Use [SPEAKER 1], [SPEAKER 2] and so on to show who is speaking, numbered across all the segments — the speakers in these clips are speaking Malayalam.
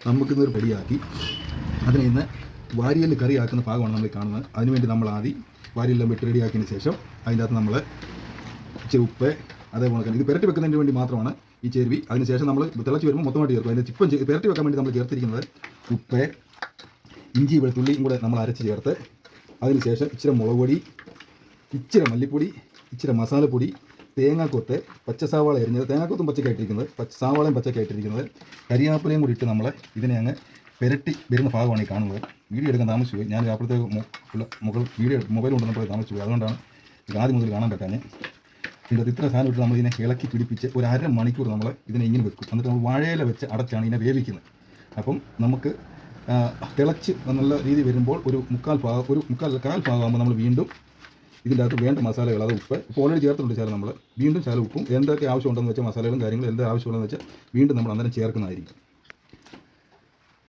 [SPEAKER 1] നമുക്കിന്നൊരു പൊടിയാക്കി അതിനെ ഇന്ന് വാരിയൽ കറി ആക്കുന്ന ഭാഗമാണ് നമ്മൾ കാണുന്നത്. അതിനുവേണ്ടി നമ്മൾ ആദ്യം വാരിയെല്ലാം വെട്ടി റെഡിയാക്കിയതിന് ശേഷം അതിൻ്റെ അകത്ത് നമ്മൾ ഇച്ചിരി ഉപ്പ്, അതേപോലെ തന്നെ ഇത് പുരട്ടി വെക്കുന്നതിന് വേണ്ടി മാത്രമാണ് ഈ ചേരുവി. അതിനുശേഷം നമ്മൾ തിളച്ച് വരുമ്പോൾ മൊത്തമായിട്ട് ചേർക്കും. അതിൻ്റെ ചിപ്പം പുരട്ടി വെക്കാൻ വേണ്ടി നമ്മൾ ചേർത്തിരിക്കുന്നത് ഉപ്പ്, ഇഞ്ചി വെളുത്തുള്ളിയും കൂടെ നമ്മൾ അരച്ച് ചേർത്ത് അതിനുശേഷം ഇച്ചിരി മുളക് പൊടി, ഇച്ചിരി മല്ലിപ്പൊടി, ഇച്ചിരി മസാലപ്പൊടി, തേങ്ങാക്കൊത്ത്, പച്ചസാവാള എരിഞ്ഞത്, തേങ്ങാക്കൊത്തും പച്ചക്കായിട്ടിരിക്കുന്നത്, സാവാളയും പച്ചക്കായിട്ടിരിക്കുന്നത്, കരിയാപ്പിലയും കൂടി ഇട്ട് നമ്മൾ ഇതിനെ അങ്ങ് പുരട്ടി വരുന്ന ഭാഗമാണ് ഈ കാണുന്നത്. വീഡിയോ എടുക്കാൻ താമസിച്ചു പോയി. ഞാൻ അപ്പോഴത്തേക്ക് മൊബൈൽ കൊണ്ടുവന്നപ്പോൾ താമസിച്ചു പോയി. അതുകൊണ്ടാണ് ഇത് ആദ്യം മുതൽ കാണാൻ പറ്റാഞ്ഞ്. ഇതിൻ്റെ ഇത്ര സാധനം ഇട്ട് നമ്മളിതിനെ ഇളക്കി പിടിപ്പിച്ച് ഒരു അരമണിക്കൂർ നമ്മൾ ഇതിനെ ഇങ്ങനെ വെക്കും. എന്നിട്ട് നമ്മൾ വാഴയില വെച്ച് അടച്ചാണ് ഇതിനെ വേവിക്കുന്നത്. അപ്പം നമുക്ക് തിളച്ച് നല്ല രീതി വരുമ്പോൾ ഒരു കാൽ ഭാഗമാകുമ്പോൾ നമ്മൾ വീണ്ടും ഇതിൻ്റെ അകത്ത് വേണ്ട മസാലകൾ, അത് ഉപ്പ് ഇപ്പോൾ ഓൾറെഡി ചേർത്തിട്ടുണ്ട് ചേർന്ന് നമ്മൾ വീണ്ടും ചില ഉപ്പും എന്തൊക്കെ ആവശ്യമുണ്ടെന്ന് വെച്ചാൽ മസാലകളും കാര്യങ്ങളും എന്ത് ആവശ്യമുള്ളതെന്ന് വെച്ചാൽ വീണ്ടും നമ്മൾ അന്നേരം ചേർക്കുന്നതായിരിക്കും.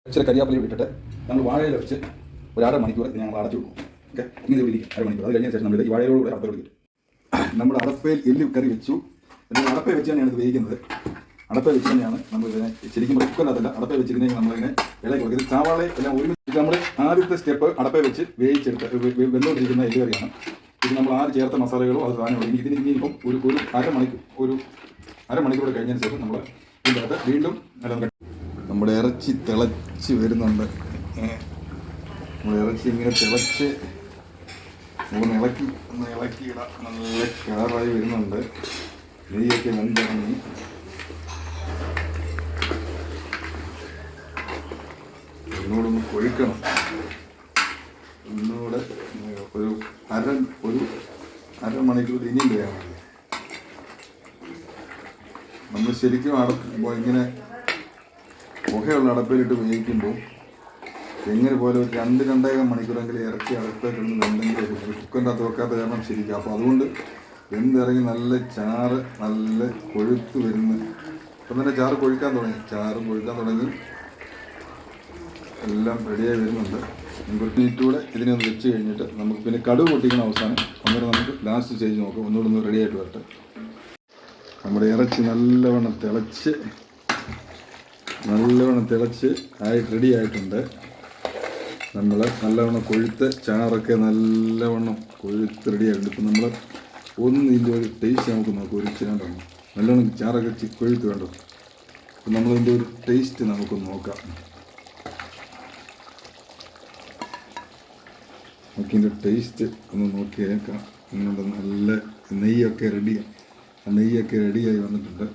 [SPEAKER 1] ഇച്ചിരി കരിയാപ്പില ഇട്ടിട്ട് നമ്മൾ വാഴയില വെച്ച് ഒരു അരമണിക്കൂർ ഞങ്ങൾ അടച്ചു കൊടുക്കും. ഓക്കെ, ഇങ്ങനെ ഇരിക്കും അരമണിക്കൂർ. അത് കഴിഞ്ഞ ശേഷം നമ്മൾ ഈ വാഴയോട് കൂടെ അടപ്പ് കൊടുക്കും. നമ്മൾ അടപ്പയിൽ എല്ല് കറി വെച്ചു. അടപ്പയിൽ വെച്ച് തന്നെയാണ് ഇത് വേവിക്കുന്നത്. അടപ്പയിൽ വെച്ച് തന്നെയാണ് നമ്മൾ ഇതിനെ ശരിക്കും കുക്കറിനകത്തല്ല അടപ്പയിൽ വെച്ചിരുന്നെങ്കിൽ നമ്മളിങ്ങനെ ഇളക്കി കൊടുക്കുന്നത്. സവാള എല്ലാം ഒരുമിച്ച് നമ്മൾ ആദ്യത്തെ സ്റ്റെപ്പ് അടപ്പയിൽ വെച്ച് വേവിച്ചെടുത്ത് വെള്ളോണ്ടിരിക്കുന്ന എല്ല് കറിയാണ്. ഇത് നമ്മൾ ആദ്യം ചേർത്ത മസാലകളോ അത് സാധനങ്ങളോ ഇതിന് ഇനിയിപ്പം ഒരു അരമണിക്കൂർ കഴിഞ്ഞതിന് ശേഷം നമ്മൾ ഇതിൻ്റെ അകത്ത് വീണ്ടും നമ്മുടെ ഇറച്ചി തിളച്ച് വരുന്നുണ്ട്. നമ്മുടെ ഇറച്ചി ഇങ്ങനെ തിളച്ച് ഒന്ന് ഇളക്കിയിടാം. നല്ല കളറായി വരുന്നുണ്ട്. നെയ്യൊക്കെ വെന്തിറങ്ങി ഒന്നുകൂടെ കൊഴുക്കണം. ഒന്നുകൂടെ ഒരു അരമണിക്കൂർ ഇനിയും വേണം. നമ്മൾ ശരിക്കും ഇങ്ങനെ പുകയുള്ള അടപ്പയിലിട്ട് വേവിക്കുമ്പോൾ എങ്ങനെ പോലെ ഒരു 2-2.5 മണിക്കൂറെങ്കിലും ഇറച്ചി അടപ്പയിൽ കിടന്നുണ്ടെങ്കിൽ കുക്കറിൻ്റെ അകത്ത് വെക്കാത്ത കാരണം ശരിക്കും. അപ്പോൾ അതുകൊണ്ട് വെന്തിറങ്ങി നല്ല ചാറ് നല്ല കൊഴുത്ത് വരുന്നു. ഇപ്പം തന്നെ ചാറ് കൊഴുക്കാൻ തുടങ്ങി എല്ലാം റെഡിയായി വരുന്നുണ്ട്. ഒരു മിനിറ്റൂടെ ഇതിനെ ഒന്ന് വെച്ച് കഴിഞ്ഞിട്ട് നമുക്ക് പിന്നെ കടുക് പൊട്ടിക്കണം അവസാനം. അന്നേരം നമുക്ക് ലാസ്റ്റ് സ്റ്റേജ് നോക്കാം. ഒന്നുകൂടെ റെഡി ആയിട്ട് വരട്ടെ. നമ്മുടെ ഇറച്ചി നല്ലവണ്ണം തിളച്ച് റെഡി ആയിട്ടുണ്ട്. നമ്മൾ നല്ലവണ്ണം കൊഴുത്ത് ചാറൊക്കെ നല്ലവണ്ണം കൊഴുത്ത് റെഡി ആയിട്ടുണ്ട്. ഇപ്പം നമ്മൾ ഇതിൻ്റെ ഒരു ടേസ്റ്റ് നമുക്ക് നോക്കാം. ഒരു ചേണ്ടാണ് നല്ലവണ്ണം ചാറൊക്കെ കൊഴുത്ത് വേണ്ടോ. അപ്പം നമ്മളതിൻ്റെ ഒരു ടേസ്റ്റ് നമുക്കൊന്ന് നോക്കാം. നമുക്കിതിൻ്റെ ടേസ്റ്റ് ഒന്ന് നോക്കിയേക്കാം. ഇങ്ങോട്ട് നല്ല നെയ്യൊക്കെ റെഡിയായി വന്നിട്ടുണ്ട്.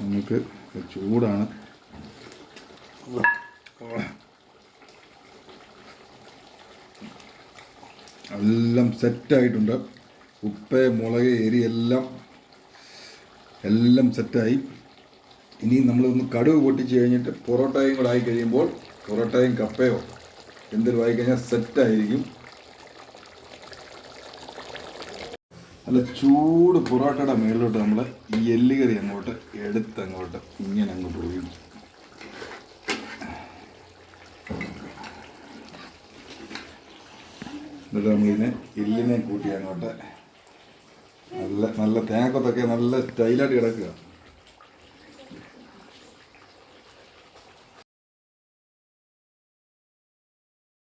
[SPEAKER 1] നമുക്ക് ചൂടാണ്. എല്ലാം സെറ്റായിട്ടുണ്ട്. ഉപ്പ്, മുളക്, എരി എല്ലാം സെറ്റായി. ഇനി നമ്മളൊന്ന് കടുക് പൊട്ടിച്ച് കഴിഞ്ഞിട്ട് പൊറോട്ടയും കൂടെ ആയി കഴിയുമ്പോൾ പൊറോട്ടയും കപ്പയോ എന്തെങ്കിലും ആയിക്കഴിഞ്ഞാൽ സെറ്റായിരിക്കും. നല്ല ചൂട് പൊറോട്ടയുടെ മേളിലോട്ട് നമ്മൾ ഈ എല്ലുകറി അങ്ങോട്ട് ഇങ്ങനെ അങ്ങോട്ട് ഒഴിയും. എന്നിട്ട് നമ്മളിതിനെ എല്ലിനെ കൂട്ടി അങ്ങോട്ട് നല്ല തേങ്ങക്കൊത്തൊക്കെ നല്ല സ്റ്റൈലായിട്ട് കിടക്കുക.